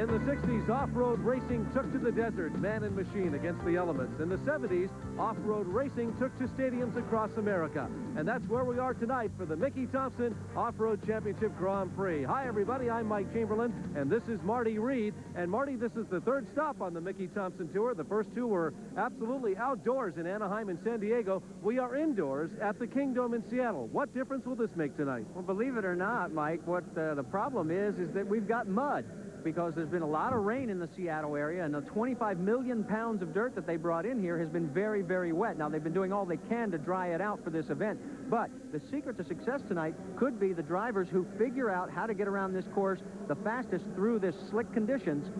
In the 60s, off-road racing took to the desert, man and machine against the elements. In the 70s, off-road racing took to stadiums across America. And that's where we are tonight for the Mickey Thompson Off-Road Championship Grand Prix. Hi, everybody. I'm Mike Chamberlain, and this is Marty Reed. And, Marty, this is the third stop on the Mickey Thompson Tour. The first two were absolutely outdoors in Anaheim and San Diego. We are indoors at the Kingdome in Seattle. What difference will this make tonight? Well, believe it or not, Mike, what the problem is that we've got mud, because there's been a lot of rain in the Seattle area, and the 25 million pounds of dirt that they brought in here has been very, very wet. Now, they've been doing all they can to dry it out for this event, but the secret to success tonight could be the drivers who figure out how to get around this course the fastest through this slick conditions.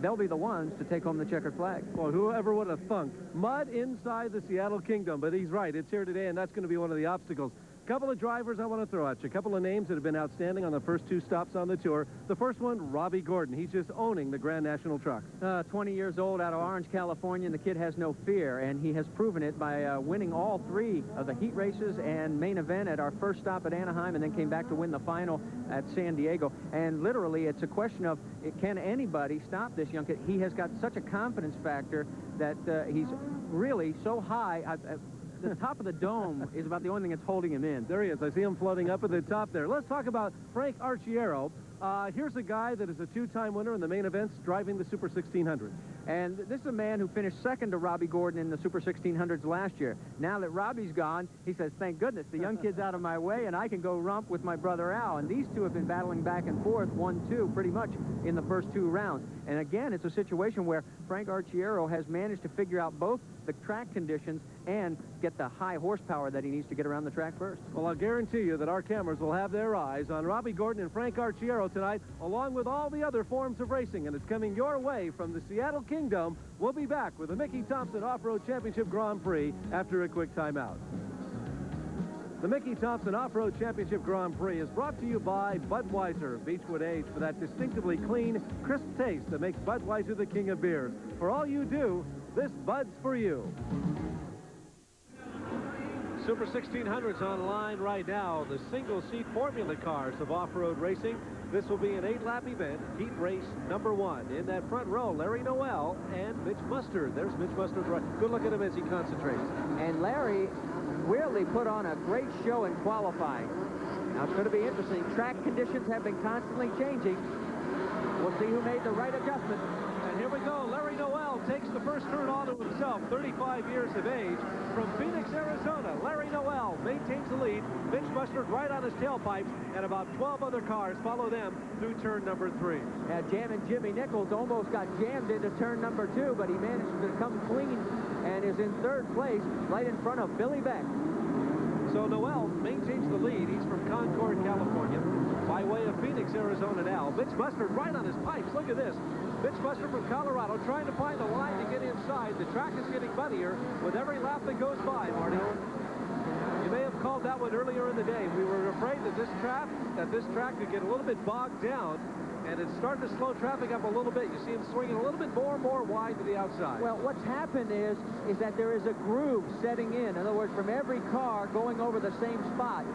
They'll be the ones to take home the checkered flag. Well, whoever would have thunk mud inside the Seattle Kingdome, but he's right. It's here today, and that's going to be one of the obstacles. Couple of drivers I want to throw at you. A couple of names that have been outstanding on the first two stops on the tour. The first one, Robbie Gordon. He's just owning the Grand National Truck. 20 years old, out of Orange, California, and the kid has no fear, and he has proven it by winning all three of the heat races and main event at our first stop at Anaheim, and then came back to win the final at San Diego. And literally, it's a question of, can anybody stop this young kid? He has got such a confidence factor that he's really so high. The top of the dome is about the only thing that's holding him in. There he is. I see him floating up at the top there. Let's talk about Frank Archiero. Here's a guy that is a two-time winner in the main events, driving the Super 1600. And this is a man who finished second to Robbie Gordon in the Super 1600s last year. Now that Robbie's gone, he says, thank goodness, the young kid's out of my way, and I can go romp with my brother Al. And these two have been battling back and forth, 1-2, pretty much in the first two rounds. And again, it's a situation where Frank Archiero has managed to figure out both the track conditions and get the high horsepower that he needs to get around the track first. Well, I'll guarantee you that our cameras will have their eyes on Robbie Gordon and Frank Archiero tonight, along with all the other forms of racing, and it's coming your way from the Seattle Kingdome. We'll be back with the Mickey Thompson Off-Road Championship Grand Prix after a quick timeout. The Mickey Thompson Off-Road Championship Grand Prix is brought to you by Budweiser, Beechwood Age, for that distinctively clean, crisp taste that makes Budweiser the king of beers. For all you do, this Bud's for you. Super 1600s online right now, the single-seat formula cars of off-road racing. This will be an 8-lap event, heat race number 1. In that front row, Larry Noel and Mitch Mustard. There's Mitch Mustard. Right. Good look at him as he concentrates. And Larry really put on a great show in qualifying. Now, it's going to be interesting. Track conditions have been constantly changing. We'll see who made the right adjustment. And here we go. Larry Noel takes the first turn onto himself, 35 years of age. From Phoenix, Arizona, Larry Noel maintains the lead. Mitch Mustard right on his tailpipes, and about 12 other cars follow them through turn number 3. Jamming Jimmy Nichols almost got jammed into turn number 2, but he managed to come clean and is in third place right in front of Billy Beck. So Noel maintains the lead. He's from Concord, California, by way of Phoenix, Arizona now. Mitch Mustard right on his pipes. Look at this. Mitch Mustard from Colorado trying to find a line to get inside. The track is getting muddier with every lap that goes by, Marty. You may have called that one earlier in the day. We were afraid that this track could get a little bit bogged down, and it's starting to slow traffic up a little bit. You see him swinging a little bit more wide to the outside. Well, what's happened is that there is a groove setting in. In other words, from every car going over the same spot,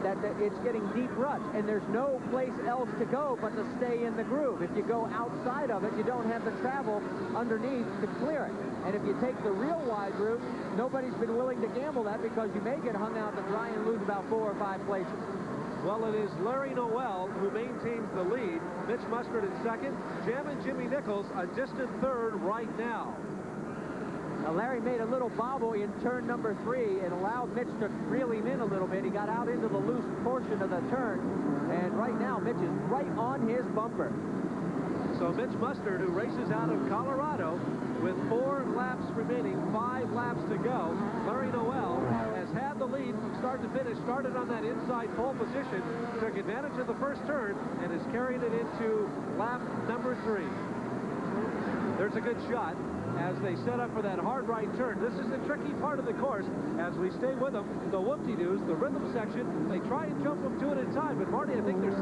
that it's getting deep ruts, and there's no place else to go but to stay in the groove. If you go outside of it, you don't have the travel underneath to clear it. And if you take the real wide route, nobody's been willing to gamble that, because you may get hung out to dry and lose about 4 or 5 places. Well, it is Larry Noel who maintains the lead. Mitch Mustard in second. Jam and Jimmy Nichols a distant third right now. Now, Larry made a little bobble in turn number 3. It allowed Mitch to reel him in a little bit. He got out into the loose portion of the turn, and right now Mitch is right on his bumper. So Mitch Mustard, who races out of Colorado with 4 laps remaining, 5 laps to go. Larry Noel has had the lead from start to finish, started on that inside pole position, took advantage of the first turn, and has carried it into lap number 3. There's a good shot as they set up for that hard right turn. This is the tricky part of the course. As we stay with them, the whoop-de-doos, the rhythm section, they try and jump them 2 at a time, but Marty, I think they're